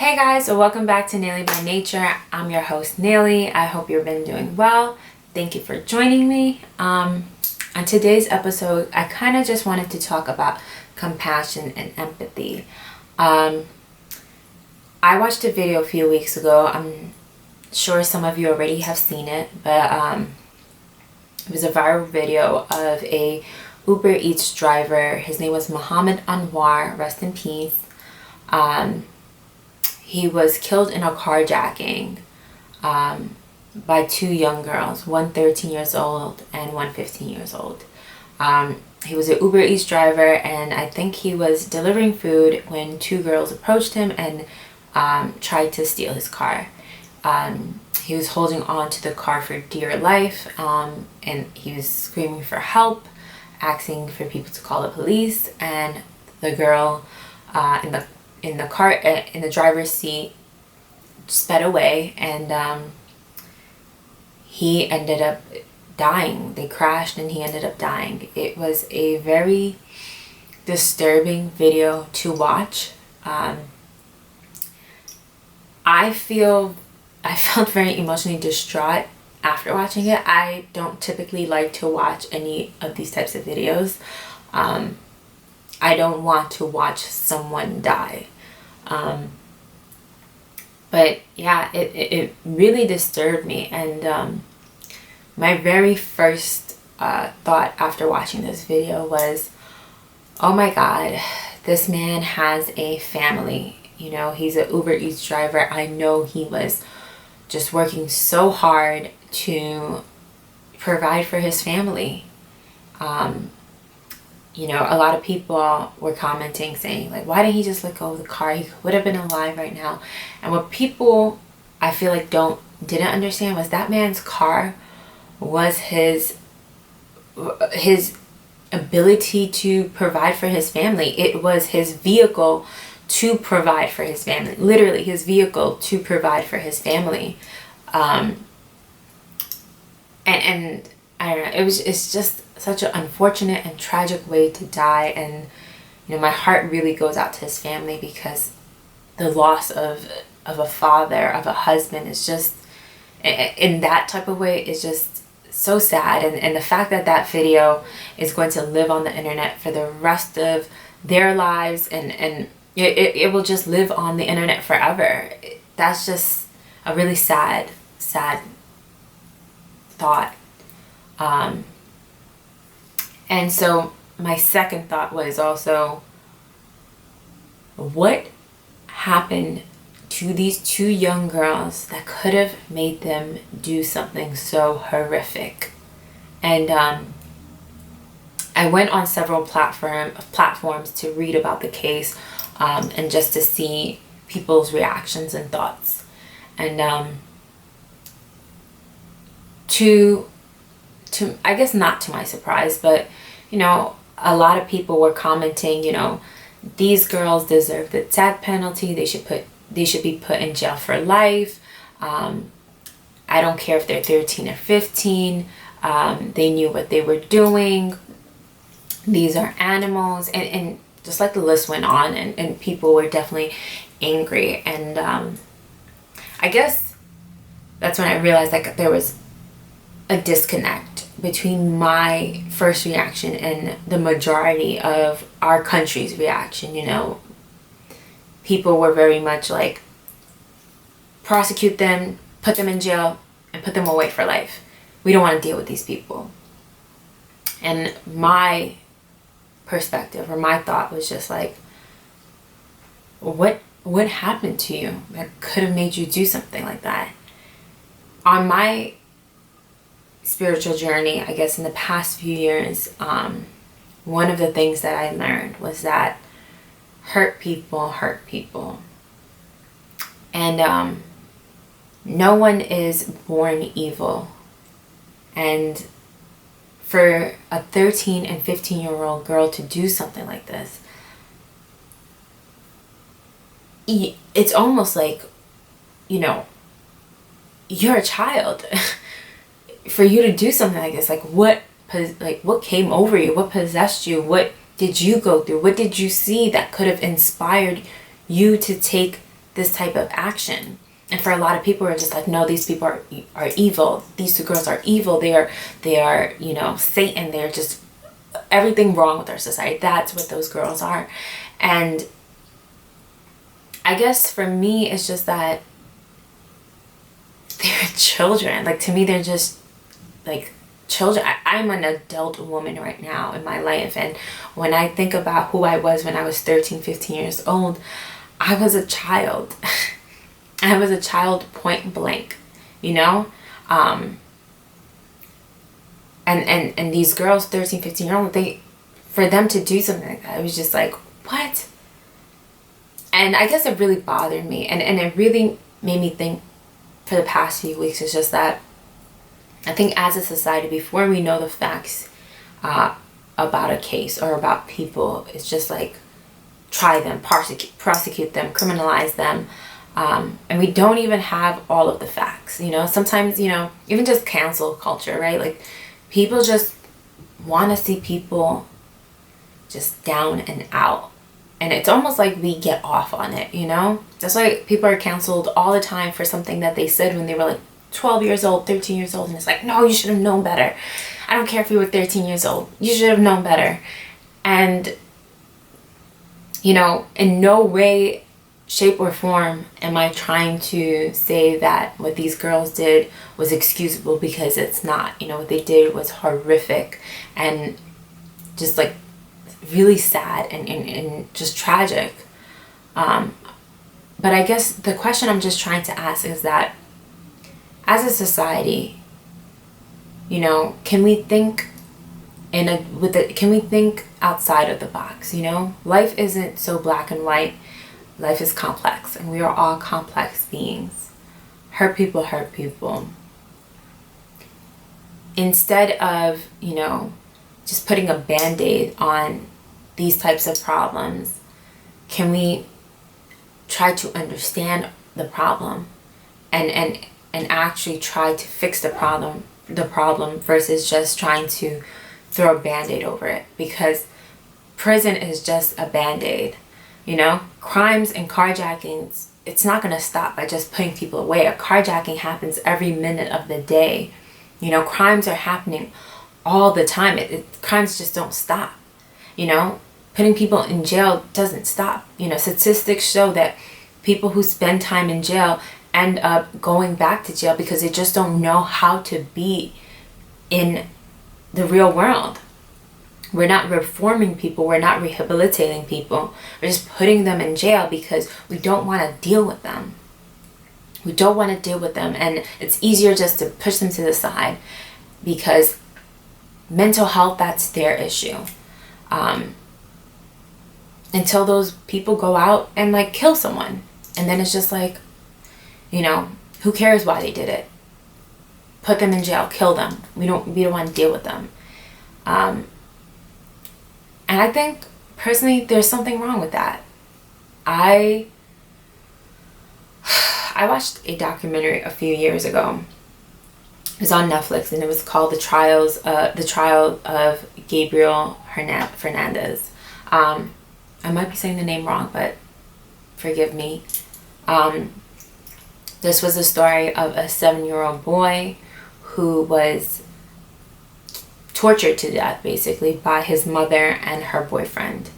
Hey guys, so welcome back to Naily by Nature. I'm your host Naily. I hope you've been doing well. Thank you for joining me. On today's episode, I kind of just wanted to talk about compassion and empathy. I watched a video a few weeks ago. I'm sure some of you already have seen it, but it was a viral video of a Uber Eats driver. His name was Muhammad Anwar, rest in peace. He was killed in a carjacking by two young girls, one 13 years old and one 15 years old. He was an Uber Eats driver, and I think he was delivering food when two girls approached him and tried to steal his car. He was holding on to the car for dear life, and he was screaming for help, asking for people to call the police, and the girl in the car, in the driver's seat, sped away, and he ended up dying. They crashed and he ended up dying. It was a very disturbing video to watch. I felt very emotionally distraught after watching it. I don't typically like to watch any of these types of videos. I don't want to watch someone die. But yeah, it really disturbed me, and my very first thought after watching this video was, oh my God, this man has a family. You know, he's an Uber Eats driver. I know he was just working so hard to provide for his family. You know, a lot of people were commenting saying, like, why didn't he just let go of the car? He would have been alive right now. And what people, I feel like, didn't understand was that man's car was his ability to provide for his family. It was his vehicle to provide for his family. Literally his vehicle to provide for his family. And I don't know, it's just such an unfortunate and tragic way to die, and you know, my heart really goes out to his family, because the loss of a father, of a husband, is just, in that type of way, is just so sad. And the fact that that video is going to live on the internet for the rest of their lives, and it will just live on the internet forever, that's just a really sad thought. And so my second thought was also, what happened to these two young girls that could have made them do something so horrific? And I went on several platforms to read about the case, and just to see people's reactions and thoughts. And to I guess not to my surprise, but you know, a lot of people were commenting, you know, these girls deserve the death penalty. They should be put in jail for life. I don't care if they're 13 or 15. They knew what they were doing. These are animals, and just like the list went on, and people were definitely angry. And I guess that's when I realized, like, there was a disconnect between my first reaction and the majority of our country's reaction. You know, people were very much like, prosecute them, put them in jail, and put them away for life. We don't want to deal with these people. And my perspective, or my thought, was just like, what happened to you that could have made you do something like that? On my spiritual journey, I guess, in the past few years, one of the things that I learned was that hurt people. And no one is born evil. And for a 13 and 15-year-old girl to do something like this, it's almost like, you know, you're a child. For you to do something like this, what came over you? What possessed you? What did you go through? What did you see that could have inspired you to take this type of action. And for a lot of people, are just like, no, these people are evil. These two girls are evil. They are, you know, Satan. They're just everything wrong with our society. That's what those girls are. And I guess for me, it's just that they're children. Like, to me, they're just like children. I'm an adult woman right now in my life. And when I think about who I was when I was 13, 15 years old, I was a child. I was a child point blank, you know? And these girls, 13, 15 year old, for them to do something like that, it was just like, what? And I guess it really bothered me. And it really made me think for the past few weeks. It's just that I think as a society, before we know the facts about a case or about people, it's just like, try them, prosecute them, criminalize them. And we don't even have all of the facts, you know? Sometimes, you know, even just cancel culture, right? Like, people just want to see people just down and out. And it's almost like we get off on it, you know? That's why people are canceled all the time for something that they said when they were like 12 years old, 13 years old. And it's like, no, you should have known better. I don't care if you were 13 years old. You should have known better. And, you know, in no way, shape, or form am I trying to say that what these girls did was excusable, because it's not. You know, what they did was horrific and just like really sad and just tragic. But I guess the question I'm just trying to ask is that as a society, you know, can we think can we think outside of the box, you know? Life isn't so black and white. Life is complex, and we are all complex beings. Hurt people hurt people. Instead of, you know, just putting a band-aid on these types of problems, can we try to understand the problem and actually try to fix the problem versus just trying to throw a band-aid over it? Because prison is just a band-aid, you know? Crimes and carjackings, it's not going to stop by just putting people away. A carjacking happens every minute of the day. You know, crimes are happening all the time. Crimes just don't stop. You know, putting people in jail doesn't stop. You know, statistics show that people who spend time in jail end up going back to jail because they just don't know how to be in the real world. We're not reforming people. We're not rehabilitating people. We're just putting them in jail because we don't want to deal with them. We don't want to deal with them. And it's easier just to push them to the side because mental health, that's their issue. Until those people go out and like kill someone. And then it's just like, you know, who cares why they did it? Put them in jail, kill them. We don't want to deal with them. And I think personally there's something wrong with that. I watched a documentary a few years ago. It was on Netflix, and it was called The Trial of Gabriel Fernandez. I might be saying the name wrong, but forgive me. This was a story of a 7-year-old boy who was tortured to death, basically, by his mother and her boyfriend.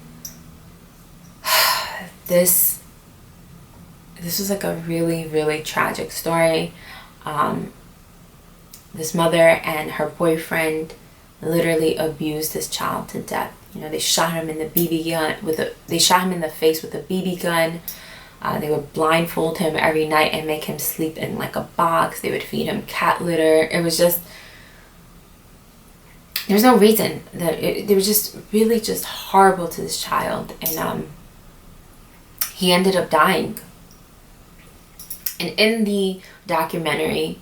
This was like a really, really tragic story. This mother and her boyfriend literally abused this child to death. You know, they shot him in the they shot him in the face with a BB gun. They would blindfold him every night and make him sleep in like a box. They would feed him cat litter. It was just, there's no reason that it was just really just horrible to this child. And he ended up dying. And in the documentary,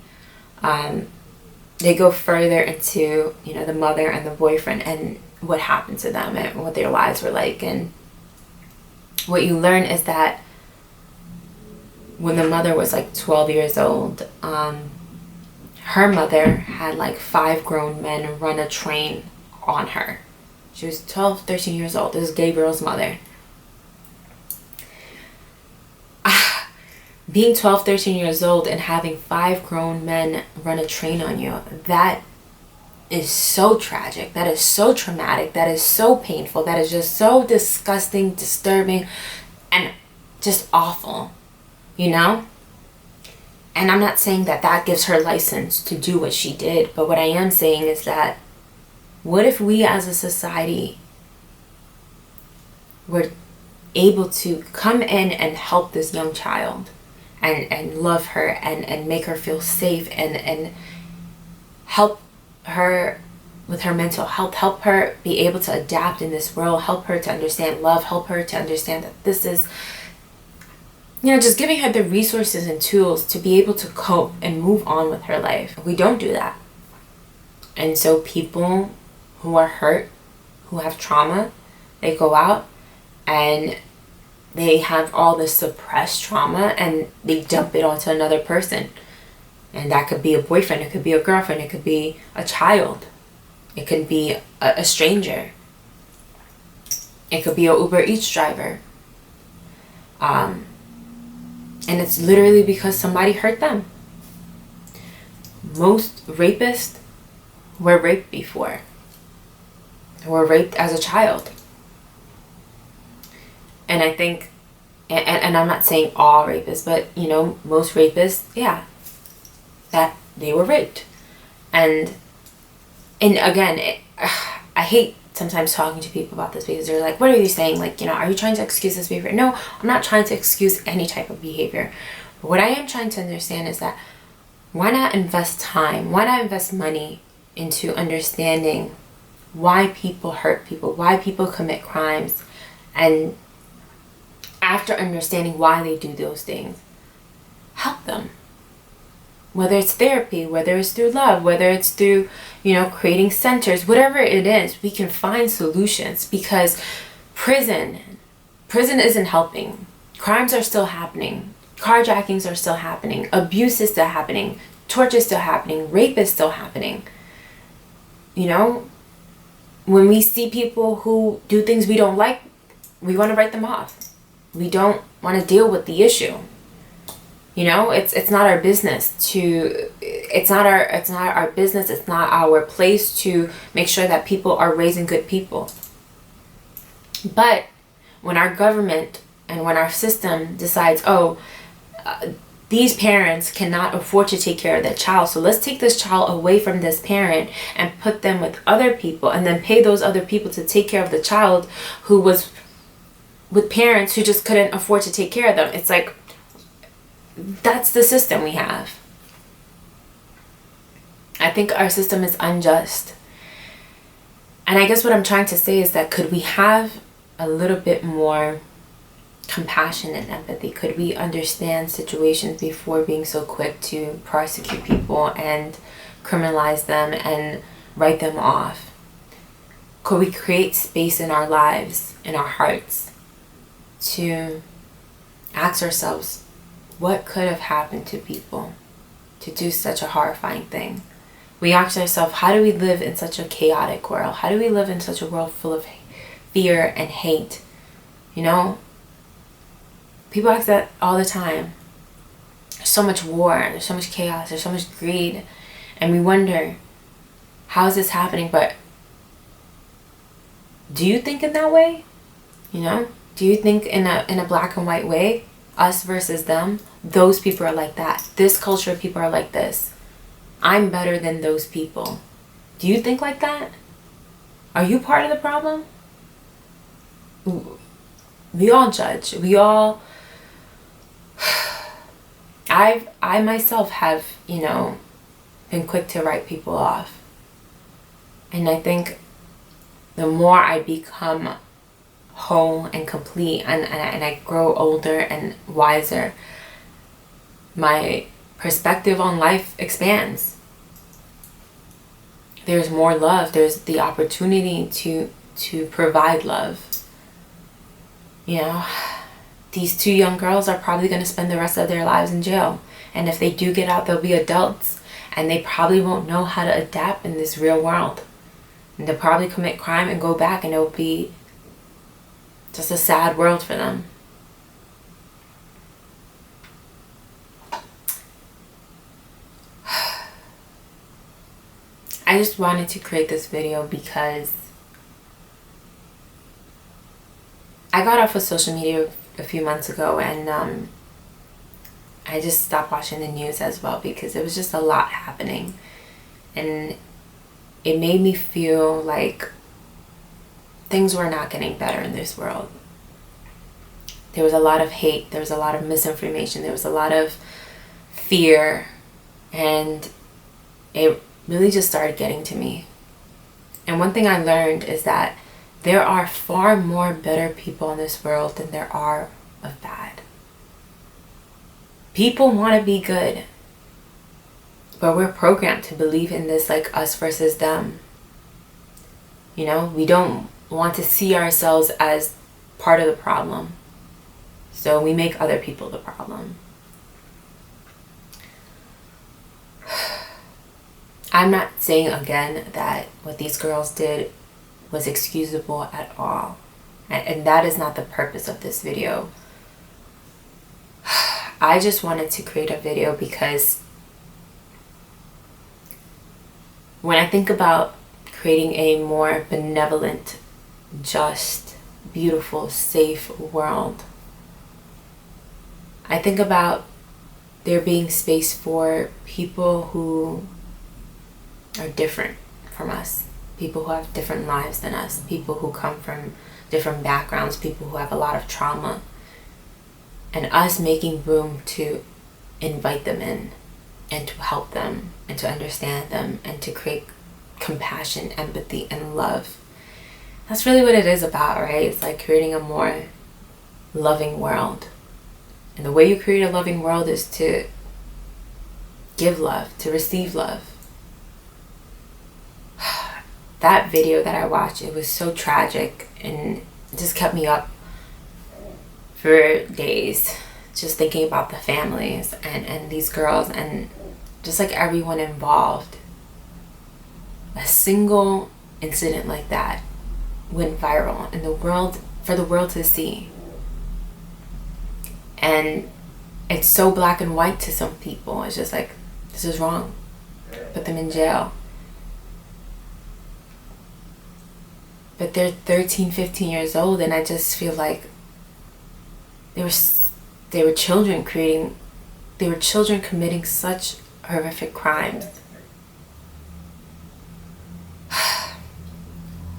they go further into, you know, the mother and the boyfriend and what happened to them and what their lives were like. And what you learn is that when the mother was like 12 years old, her mother had like 5 grown men run a train on her. She was 12, 13 years old. This is Gabriel's mother. being 12, 13 years old and having 5 grown men run a train on you, that is so tragic. That is so traumatic. That is so painful. That is just so disgusting, disturbing, and just awful, you know? And I'm not saying that that gives her license to do what she did, but what I am saying is that what if we as a society were able to come in and help this young child and love her and make her feel safe and help her with her mental health, help her be able to adapt in this world, help her to understand love, help her to understand that this is, you know, just giving her the resources and tools to be able to cope and move on with her life. We don't do that. And so people who are hurt, who have trauma, they go out and they have all this suppressed trauma and they dump it onto another person. And that could be a boyfriend, it could be a girlfriend, it could be a child, it could be a stranger, it could be a Uber Eats driver. And it's literally because somebody hurt them. Most rapists were raped before, were raped as a child. And I think, and I'm not saying all rapists, but you know, most rapists, yeah, that they were raped. And again, I hate sometimes talking to people about this because they're like, what are you saying? Like, you know, are you trying to excuse this behavior? No, I'm not trying to excuse any type of behavior. But what I am trying to understand is that why not invest time? Why not invest money into understanding why people hurt people, why people commit crimes, and after understanding why they do those things, help them. Whether it's therapy, whether it's through love, whether it's through, you know, creating centers, whatever it is, we can find solutions because prison isn't helping. Crimes are still happening. Carjackings are still happening. Abuse is still happening. Torture is still happening. Rape is still happening. You know, when we see people who do things we don't like, we want to write them off. We don't want to deal with the issue. You know, it's not our business to, it's not our business, it's not our place to make sure that people are raising good people. But when our government and when our system decides, these parents cannot afford to take care of their child, so let's take this child away from this parent and put them with other people and then pay those other people to take care of the child who was with parents who just couldn't afford to take care of them. It's like, that's the system we have. I think our system is unjust. And I guess what I'm trying to say is that could we have a little bit more compassion and empathy? Could we understand situations before being so quick to prosecute people and criminalize them and write them off? Could we create space in our lives, in our hearts, to ask ourselves, what could have happened to people to do such a horrifying thing? We ask ourselves, how do we live in such a chaotic world? How do we live in such a world full of fear and hate? You know, people ask that all the time. There's so much war, there's so much chaos, there's so much greed. And we wonder, how is this happening? But do you think in that way? You know, do you think in a black and white way? Us versus them, those people are like that. This culture of people are like this. I'm better than those people. Do you think like that? Are you part of the problem? We all judge. We all... I myself have, you know, been quick to write people off. And I think the more I become whole and complete and I grow older and wiser, my perspective on life expands. There's more love. There's the opportunity to provide love. You know, these 2 young girls are probably going to spend the rest of their lives in jail, and if they do get out, they'll be adults and they probably won't know how to adapt in this real world, and they'll probably commit crime and go back, and it'll be just a sad world for them. I just wanted to create this video because I got off of social media a few months ago, and I just stopped watching the news as well because it was just a lot happening, and it made me feel like things were not getting better in this world. There was a lot of hate, there was a lot of misinformation, there was a lot of fear, and it really just started getting to me. And one thing I learned is that there are far more better people in this world than there are of bad. People want to be good, but we're programmed to believe in this like us versus them. You know, we don't want to see ourselves as part of the problem, so we make other people the problem. I'm not saying again that what these girls did was excusable at all, and that is not the purpose of this video. I just wanted to create a video because when I think about creating a more benevolent, just, beautiful, safe world, I think about there being space for people who are different from us, people who have different lives than us, people who come from different backgrounds, people who have a lot of trauma, and us making room to invite them in and to help them and to understand them and to create compassion, empathy, and love. That's really what it is about, right? It's like creating a more loving world. And the way you create a loving world is to give love, to receive love. That video that I watched, it was so tragic, and it just kept me up for days just thinking about the families and these girls and just like everyone involved. A single incident like that went viral in the world, for the world to see. And it's so black and white to some people. It's just like, this is wrong. Put them in jail. But they're 13, 15 years old, and I just feel like they were children committing such horrific crimes.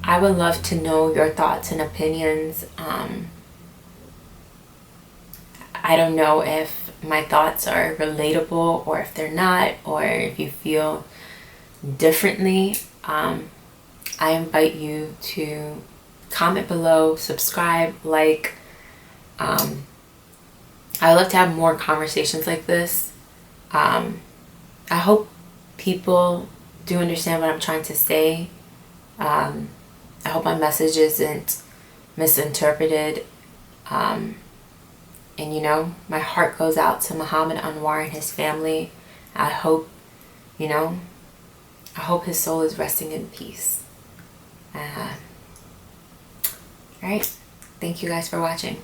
I would love to know your thoughts and opinions. I don't know if my thoughts are relatable or if they're not, or if you feel differently. I invite you to comment below, subscribe, like. I would love to have more conversations like this. I hope people do understand what I'm trying to say. I hope my message isn't misinterpreted. And you know, my heart goes out to Muhammad Anwar and his family. I hope, you know, I hope his soul is resting in peace. Alright, thank you guys for watching.